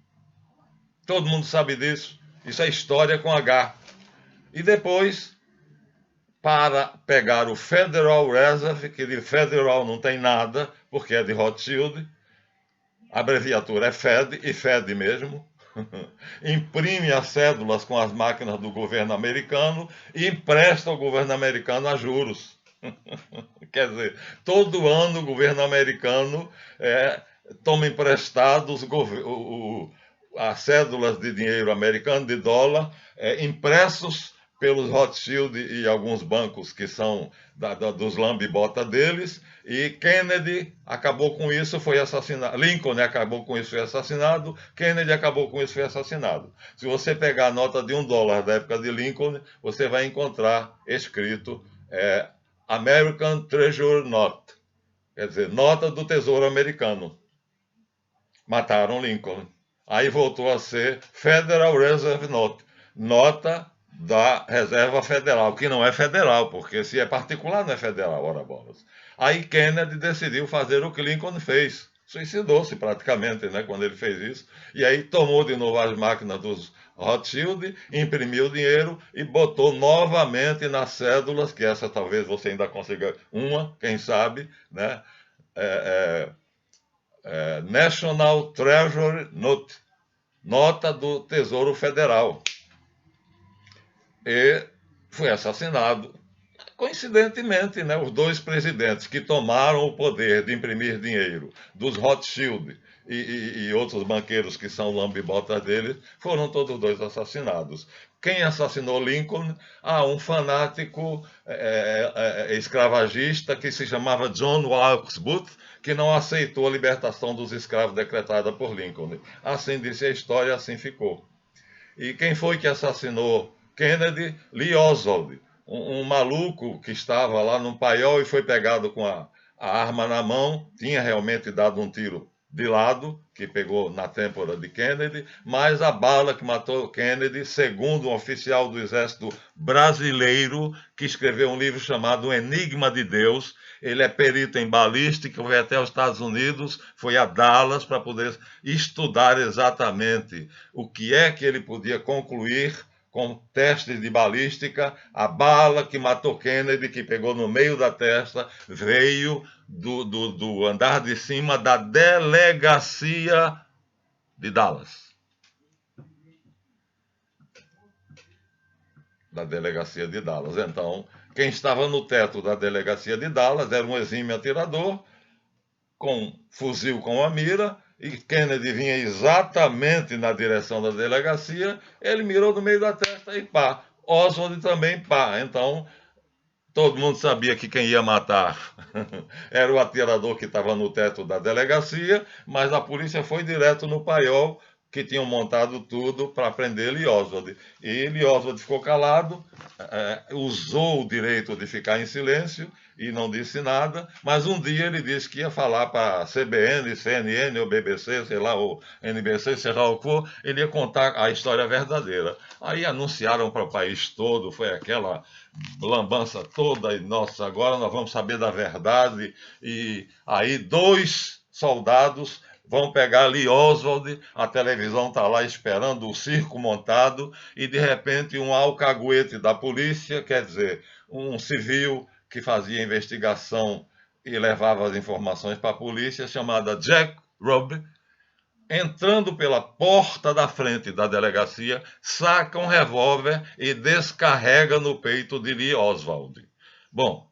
Todo mundo sabe disso. Isso é história com H. E depois, para pegar o Federal Reserve, que de Federal não tem nada, porque é de Rothschild, a abreviatura é Fed, e Fed mesmo, imprime as cédulas com as máquinas do governo americano e empresta ao governo americano a juros. Quer dizer, todo ano o governo americano toma emprestados as cédulas de dinheiro americano, de dólar, impressos pelos Rothschild e alguns bancos que são dos lambe-bota deles, e Kennedy acabou com isso, foi assassinado. Lincoln acabou com isso, foi assassinado. Kennedy acabou com isso, foi assassinado. Se você pegar a nota de $1 da época de Lincoln, você vai encontrar escrito American Treasury Note, quer dizer, nota do Tesouro Americano. Mataram Lincoln. Aí voltou a ser Federal Reserve Note, nota da Reserva Federal, que não é federal, porque se é particular não é federal, ora bolas. Aí Kennedy decidiu fazer o que Lincoln fez, suicidou-se praticamente, né, quando ele fez isso, e aí tomou de novo as máquinas dos Rothschild, imprimiu dinheiro e botou novamente nas cédulas, que essa talvez você ainda consiga uma, quem sabe, né, National Treasury Note, nota do Tesouro Federal. e foi assassinado. Coincidentemente, né, os dois presidentes que tomaram o poder de imprimir dinheiro, dos Rothschild e outros banqueiros que são lambibotas deles, foram todos dois assassinados. Quem assassinou Lincoln? Um fanático escravagista que se chamava John Wilkes Booth, que não aceitou a libertação dos escravos decretada por Lincoln. Assim disse a história, assim ficou. E quem foi que assassinou Kennedy? Lee Oswald, um maluco que estava lá num paiol e foi pegado com a arma na mão, tinha realmente dado um tiro de lado, que pegou na têmpora de Kennedy, mas a bala que matou Kennedy, segundo um oficial do Exército brasileiro, que escreveu um livro chamado O Enigma de Deus, ele é perito em balística, foi até os Estados Unidos, foi a Dallas para poder estudar exatamente o que é que ele podia concluir com testes de balística. A bala que matou Kennedy, que pegou no meio da testa, veio do andar de cima da delegacia de Dallas. Da delegacia de Dallas. Então, quem estava no teto da delegacia de Dallas era um exímio atirador, com fuzil com a mira, e Kennedy vinha exatamente na direção da delegacia, ele mirou no meio da testa e pá. Oswald também pá. Então, todo mundo sabia que quem ia matar era o atirador que estava no teto da delegacia, mas a polícia foi direto no paiol, que tinham montado tudo para prender Lee Oswald. E Lee Oswald ficou calado, usou o direito de ficar em silêncio e não disse nada, mas um dia ele disse que ia falar para a CBN, CNN ou BBC, sei lá, ou NBC, sei lá o que for, ele ia contar a história verdadeira. Aí anunciaram para o país todo, foi aquela lambança toda, e nossa, agora nós vamos saber da verdade. E aí 2 soldados vão pegar Lee Oswald, a televisão está lá esperando o circo montado, e de repente um alcaguete da polícia, quer dizer, um civil que fazia investigação e levava as informações para a polícia, chamada Jack Ruby, entrando pela porta da frente da delegacia, saca um revólver e descarrega no peito de Lee Oswald. Bom,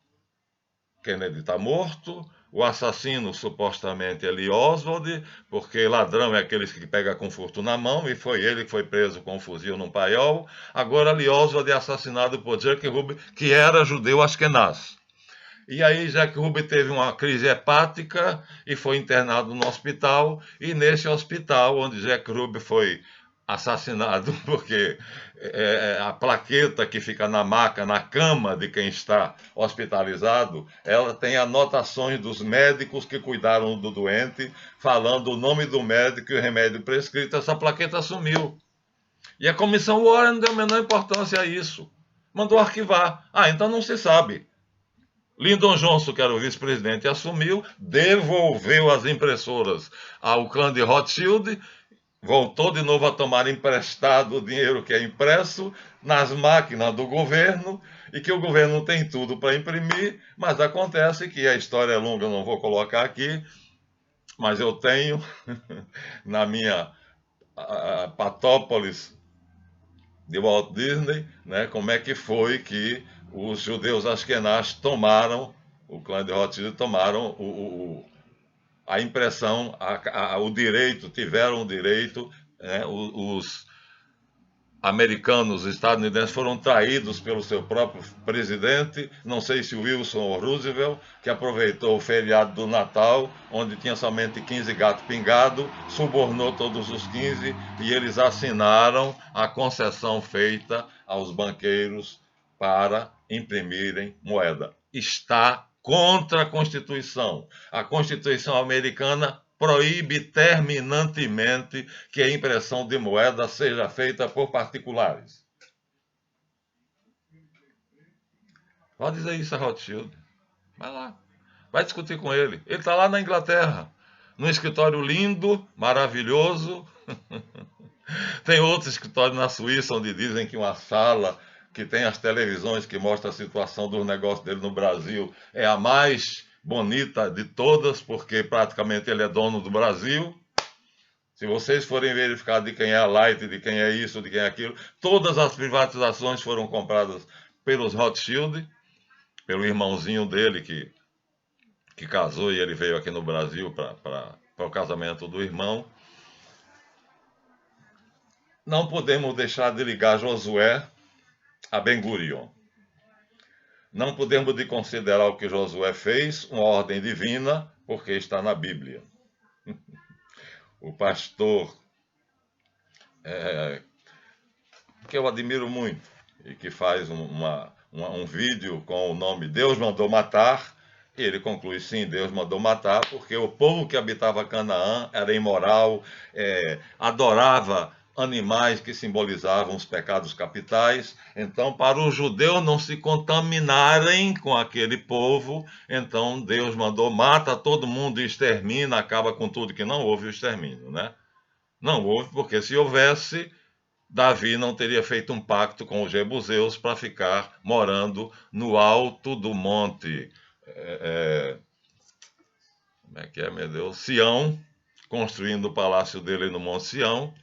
Kennedy está morto, o assassino supostamente é Lee Oswald, porque ladrão é aqueles que pega com furto na mão, e foi ele que foi preso com um fuzil num paiol. Agora Lee Oswald é assassinado por Jack Ruby, que era judeu askenaz. E aí Jack Ruby teve uma crise hepática e foi internado no hospital, e nesse hospital onde Jack Ruby foi assassinado, porque a plaqueta que fica na maca, na cama de quem está hospitalizado, ela tem anotações dos médicos que cuidaram do doente, falando o nome do médico e o remédio prescrito. Essa plaqueta sumiu. E a comissão Warren não deu a menor importância a isso. Mandou arquivar. Então não se sabe. Lyndon Johnson, que era o vice-presidente, assumiu, devolveu as impressoras ao clã de Rothschild, voltou de novo a tomar emprestado o dinheiro que é impresso nas máquinas do governo, e que o governo tem tudo para imprimir, mas acontece que a história é longa, eu não vou colocar aqui, mas eu tenho na minha Patópolis de Walt Disney, né, como é que foi que os judeus askenaz tomaram, o clã de Rothschild tomaram a impressão, o direito, tiveram o direito, né, os americanos, estadunidenses foram traídos pelo seu próprio presidente, não sei se Wilson ou Roosevelt, que aproveitou o feriado do Natal, onde tinha somente 15 gatos pingados, subornou todos os 15 e eles assinaram a concessão feita aos banqueiros para imprimirem moeda. Está contra a Constituição. A Constituição americana proíbe terminantemente que a impressão de moeda seja feita por particulares. Pode dizer isso a Rothschild. Vai lá. Vai discutir com ele. Ele está lá na Inglaterra, num escritório lindo, maravilhoso. Tem outro escritório na Suíça, onde dizem que uma sala que tem as televisões que mostra a situação dos negócios dele no Brasil é a mais bonita de todas, porque praticamente ele é dono do Brasil. Se vocês forem verificar de quem é a Light, de quem é isso, de quem é aquilo, todas as privatizações foram compradas pelos Rothschild, pelo irmãozinho dele que casou e ele veio aqui no Brasil para o casamento do irmão. Não podemos deixar de ligar Josué a Ben-Gurion. Não podemos de considerar o que Josué fez uma ordem divina, porque está na Bíblia. O pastor, que eu admiro muito, e que faz um vídeo com o nome Deus Mandou Matar, e ele conclui, sim, Deus mandou matar, porque o povo que habitava Canaã era imoral, adorava animais que simbolizavam os pecados capitais. Então, para os judeus não se contaminarem com aquele povo, então Deus mandou, mata todo mundo e extermina, acaba com tudo, que não houve o extermínio, né? Não houve, porque se houvesse, Davi não teria feito um pacto com os jebuseus para ficar morando no alto do monte, como é que é, meu Deus? Sião, construindo o palácio dele no Monte Sião,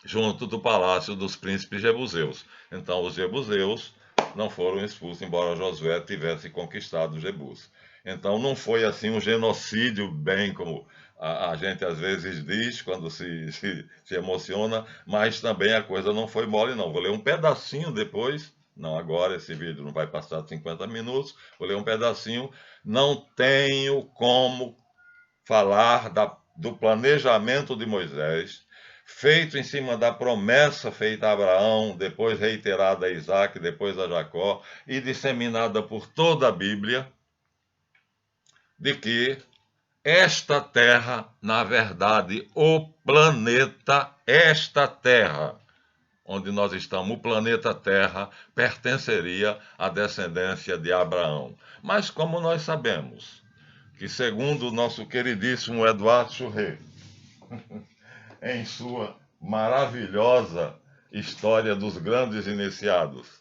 junto do palácio dos príncipes jebuseus. Então, os jebuseus não foram expulsos, embora Josué tivesse conquistado Jebus. Então, não foi assim um genocídio, bem como a gente às vezes diz quando se emociona, mas também a coisa não foi mole, não. Vou ler um pedacinho depois, não agora, esse vídeo não vai passar de 50 minutos, vou ler um pedacinho. Não tenho como falar do planejamento de Moisés, feito em cima da promessa feita a Abraão, depois reiterada a Isaac, depois a Jacó, e disseminada por toda a Bíblia, de que esta terra, na verdade, o planeta, esta terra, onde nós estamos, o planeta Terra, pertenceria à descendência de Abraão. Mas como nós sabemos que, segundo o nosso queridíssimo Eduardo Churré, em sua maravilhosa História dos Grandes Iniciados,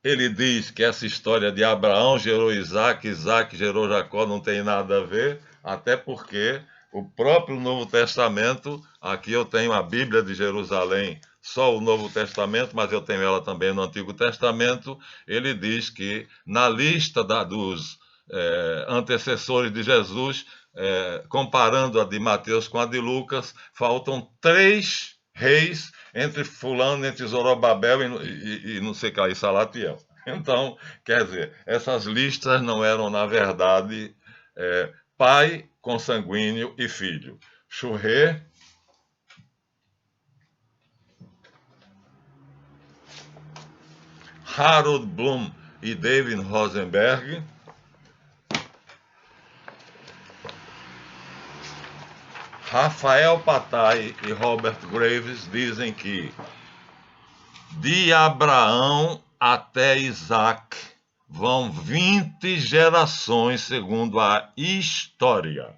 ele diz que essa história de Abraão gerou Isaac, Isaac gerou Jacó, não tem nada a ver, até porque o próprio Novo Testamento, aqui eu tenho a Bíblia de Jerusalém, só o Novo Testamento, mas eu tenho ela também no Antigo Testamento, ele diz que na lista dos antecessores de Jesus, comparando a de Mateus com a de Lucas, faltam 3 reis entre fulano, entre Zorobabel e não sei o que lá, e Salatiel. Então, quer dizer, essas listas não eram, na verdade, pai consanguíneo e filho. Churré, Harold Bloom e David Rosenberg, Rafael Patai e Robert Graves dizem que de Abraão até Isaac vão 20 gerações, segundo a história.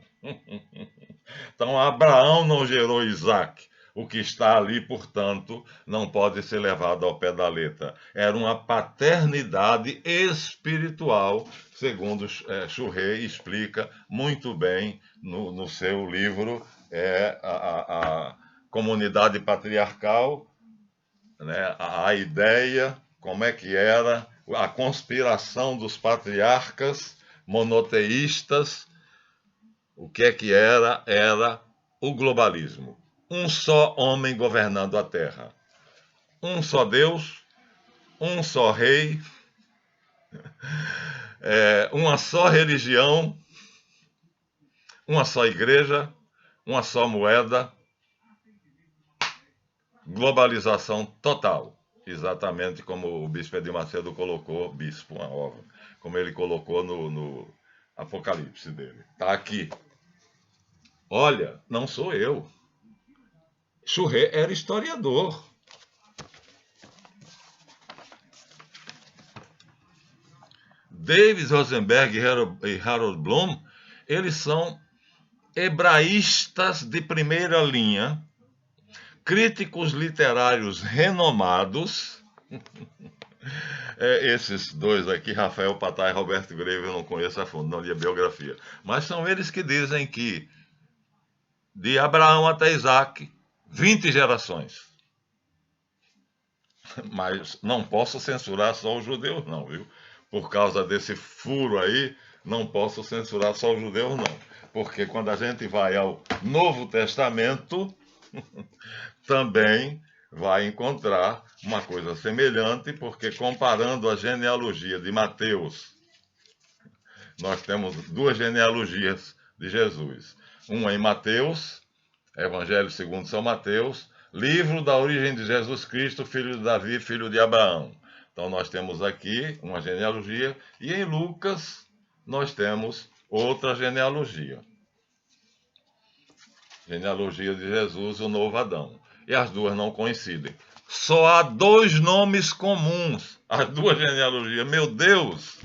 Então, Abraão não gerou Isaac. O que está ali, portanto, não pode ser levado ao pé da letra. Era uma paternidade espiritual, segundo Churré explica muito bem no seu livro, a comunidade patriarcal, né, a ideia, como é que era a conspiração dos patriarcas monoteístas. O que é que era? Era o globalismo. Um só homem governando a Terra. Um só Deus, um só rei, uma só religião, uma só igreja, uma só moeda. Globalização total. Exatamente como o bispo Edir Macedo colocou, bispo, uma obra, como ele colocou no Apocalipse dele. Está aqui. Olha, não sou eu. Churré era historiador. David Rosenberg e Harold Bloom, eles são hebraístas de primeira linha, críticos literários renomados. Esses dois aqui, Rafael Patai e Roberto Greve, eu não conheço a fundo, não li a biografia. Mas são eles que dizem que de Abraão até Isaac, 20 gerações. Mas não posso censurar só os judeus, não, viu? Por causa desse furo aí, não posso censurar só os judeus, não. Porque quando a gente vai ao Novo Testamento, também vai encontrar uma coisa semelhante, porque comparando a genealogia de Mateus, nós temos duas genealogias de Jesus. Uma em Mateus, Evangelho segundo São Mateus, livro da origem de Jesus Cristo, filho de Davi, filho de Abraão. Então nós temos aqui uma genealogia, e em Lucas nós temos outra genealogia. Genealogia de Jesus, o novo Adão. E as duas não coincidem. Só há dois nomes comuns, as duas genealogias. Meu Deus!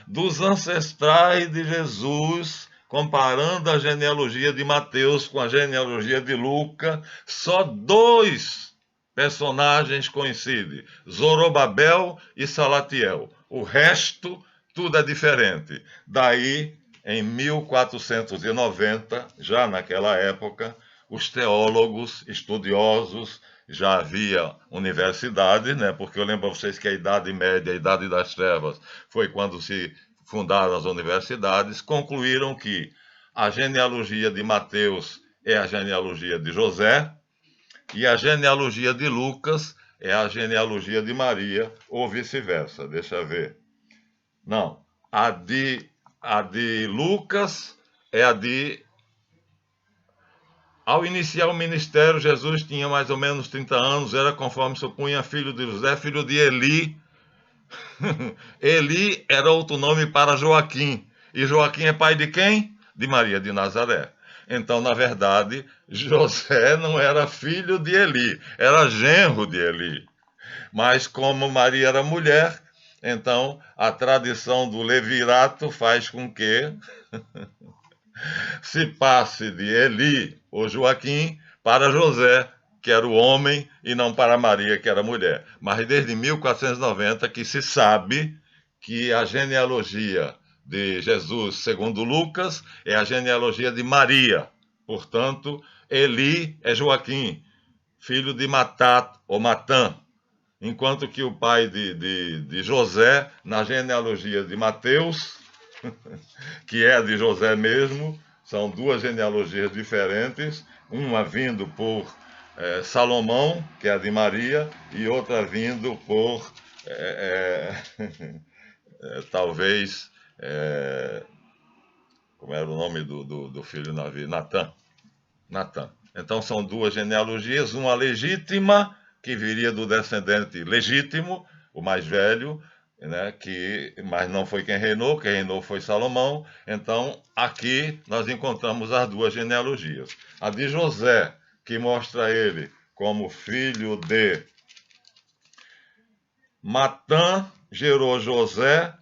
Dos ancestrais de Jesus, comparando a genealogia de Mateus com a genealogia de Lucas, só dois personagens coincidem: Zorobabel e Salatiel. O resto, tudo é diferente. Daí, em 1490, já naquela época, os teólogos, estudiosos, já havia universidades, né? Porque eu lembro a vocês que a Idade Média, a Idade das Trevas, foi quando se fundaram as universidades, concluíram que a genealogia de Mateus é a genealogia de José e a genealogia de Lucas é a genealogia de Maria, ou vice-versa. Deixa eu ver. Não, a de Lucas é a de... Ao iniciar o ministério, Jesus tinha mais ou menos 30 anos, era conforme supunha, filho de José, filho de Eli. Eli era outro nome para Joaquim. E Joaquim é pai de quem? De Maria de Nazaré. Então, na verdade, José não era filho de Eli, era genro de Eli. Mas como Maria era mulher, então a tradição do levirato faz com que se passe de Eli ou Joaquim para José, que era o homem, e não para Maria, que era a mulher. Mas desde 1490 que se sabe que a genealogia de Jesus, segundo Lucas, é a genealogia de Maria. Portanto, Eli é Joaquim, filho de Matat ou Matã, enquanto que o pai de José, na genealogia de Mateus, que é a de José mesmo, são duas genealogias diferentes, uma vindo por Salomão, que é a de Maria, e outra vindo por, talvez, como era o nome do filho Navi? Natã. Então são duas genealogias, uma legítima, que viria do descendente legítimo, o mais velho, né, mas não foi quem reinou foi Salomão. Então aqui nós encontramos as duas genealogias. A de José, que mostra ele como filho de Matã, gerou José,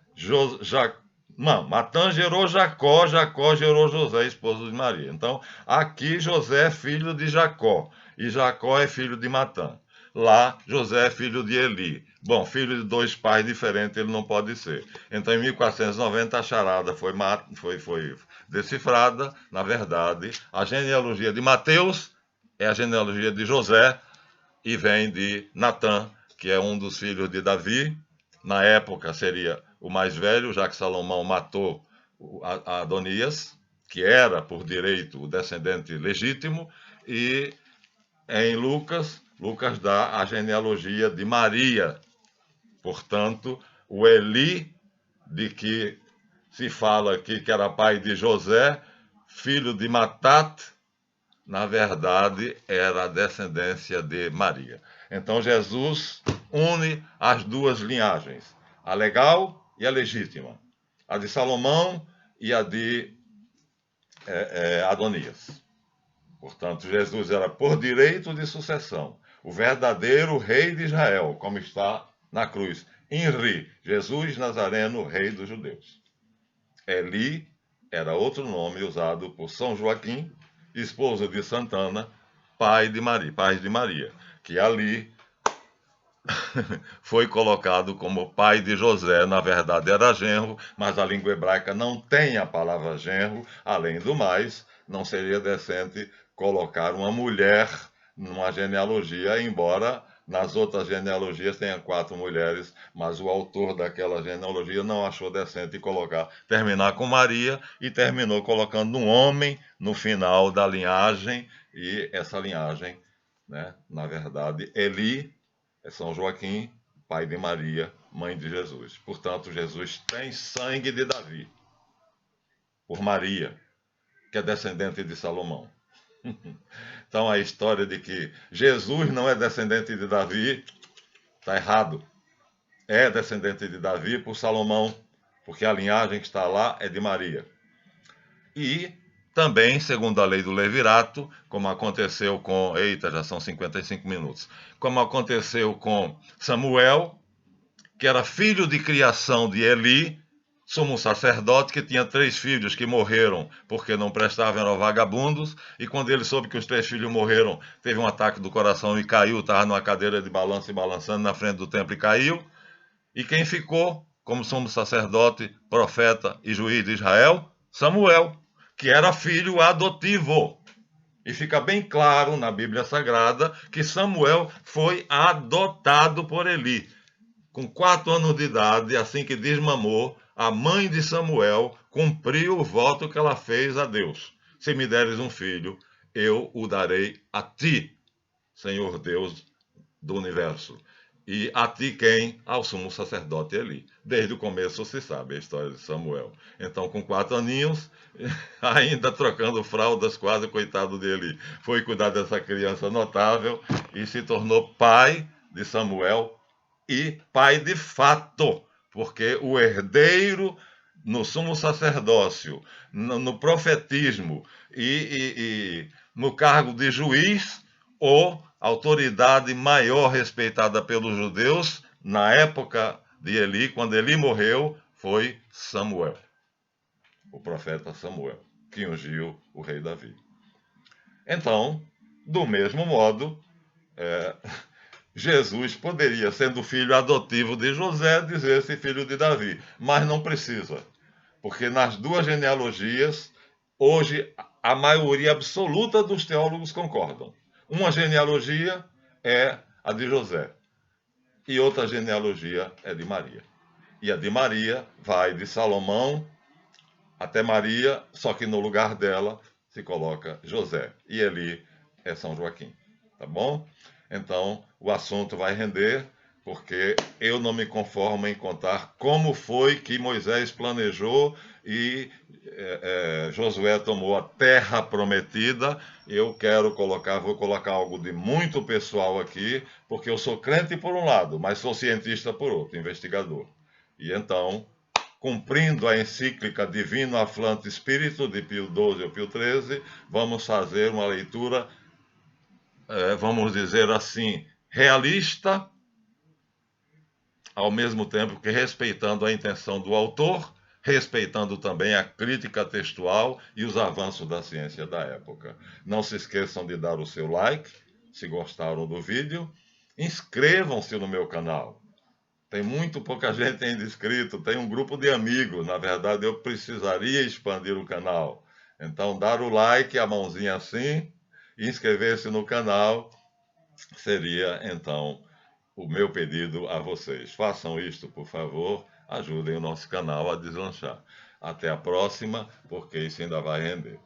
Matã gerou Jacó, Jacó gerou José, esposo de Maria. Então, aqui José é filho de Jacó, e Jacó é filho de Matã. Lá, José é filho de Eli. Bom, filho de dois pais diferentes ele não pode ser. Então, em 1490, a charada foi decifrada. Na verdade, a genealogia de Mateus é a genealogia de José, e vem de Natã, que é um dos filhos de Davi. Na época seria o mais velho, já que Salomão matou Adonias, que era, por direito, o descendente legítimo. E em Lucas dá a genealogia de Maria. Portanto, o Eli, de que se fala aqui que era pai de José, filho de Matat, na verdade era a descendência de Maria. Então Jesus une as duas linhagens, a legal e a legítima, a de Salomão e a de Adonias. Portanto, Jesus era por direito de sucessão, o verdadeiro rei de Israel, como está na cruz. Inri, Jesus Nazareno, rei dos judeus. Eli era outro nome usado por São Joaquim, esposa de Santana, pai de Maria, que ali foi colocado como pai de José. Na verdade era genro, mas a língua hebraica não tem a palavra genro. Além do mais, não seria decente colocar uma mulher numa genealogia, embora nas outras genealogias tenha 4 mulheres, mas o autor daquela genealogia não achou decente terminar com Maria e terminou colocando um homem no final da linhagem, e essa linhagem, né, na verdade, Eli é São Joaquim, pai de Maria, mãe de Jesus. Portanto, Jesus tem sangue de Davi, por Maria, que é descendente de Salomão. Então, a história de que Jesus não é descendente de Davi está errado. É descendente de Davi por Salomão, porque a linhagem que está lá é de Maria. E também, segundo a lei do levirato, como aconteceu com... Eita, já são 55 minutos. Como aconteceu com Samuel, que era filho de criação de Eli, sumo sacerdote, que tinha 3 filhos que morreram porque não prestavam, eram vagabundos, e quando ele soube que os 3 filhos morreram, teve um ataque do coração e caiu, estava numa cadeira de balanço e balançando na frente do templo e caiu. E quem ficou como sumo sacerdote, profeta e juiz de Israel? Samuel, que era filho adotivo. E fica bem claro na Bíblia Sagrada que Samuel foi adotado por Eli. Com 4 anos de idade, assim que desmamou, a mãe de Samuel cumpriu o voto que ela fez a Deus. Se me deres um filho, eu o darei a ti, Senhor Deus do universo. E a ti quem? Ao sumo sacerdote Eli. Desde o começo se sabe a história de Samuel. Então, com 4 aninhos, ainda trocando fraldas, quase coitado dele, foi cuidar dessa criança notável e se tornou pai de Samuel e pai de fato, porque o herdeiro no sumo sacerdócio, no profetismo e no cargo de juiz, ou autoridade maior respeitada pelos judeus, na época de Eli, quando Eli morreu, foi Samuel, o profeta Samuel, que ungiu o rei Davi. Então, do mesmo modo, Jesus poderia, sendo filho adotivo de José, dizer-se filho de Davi, mas não precisa, porque nas 2 genealogias, hoje, a maioria absoluta dos teólogos concordam. Uma genealogia é a de José e outra genealogia é de Maria. E a de Maria vai de Salomão até Maria, só que no lugar dela se coloca José. E Eli é São Joaquim. Tá bom? Então, o assunto vai render, porque eu não me conformo em contar como foi que Moisés planejou e Josué tomou a terra prometida. Eu vou colocar algo de muito pessoal aqui, porque eu sou crente por um lado, mas sou cientista por outro, investigador. E então, cumprindo a encíclica Divino Afflante Spiritus de Pio XII ou Pio XIII, vamos fazer uma leitura, vamos dizer assim, realista, ao mesmo tempo que respeitando a intenção do autor, respeitando também a crítica textual e os avanços da ciência da época. Não se esqueçam de dar o seu like, se gostaram do vídeo. Inscrevam-se no meu canal. Tem muito pouca gente ainda inscrito, tem um grupo de amigos. Na verdade, eu precisaria expandir o canal. Então, dar o like, a mãozinha assim, e inscrever-se no canal seria, então, o meu pedido a vocês. Façam isto, por favor, ajudem o nosso canal a deslanchar. Até a próxima, porque isso ainda vai render.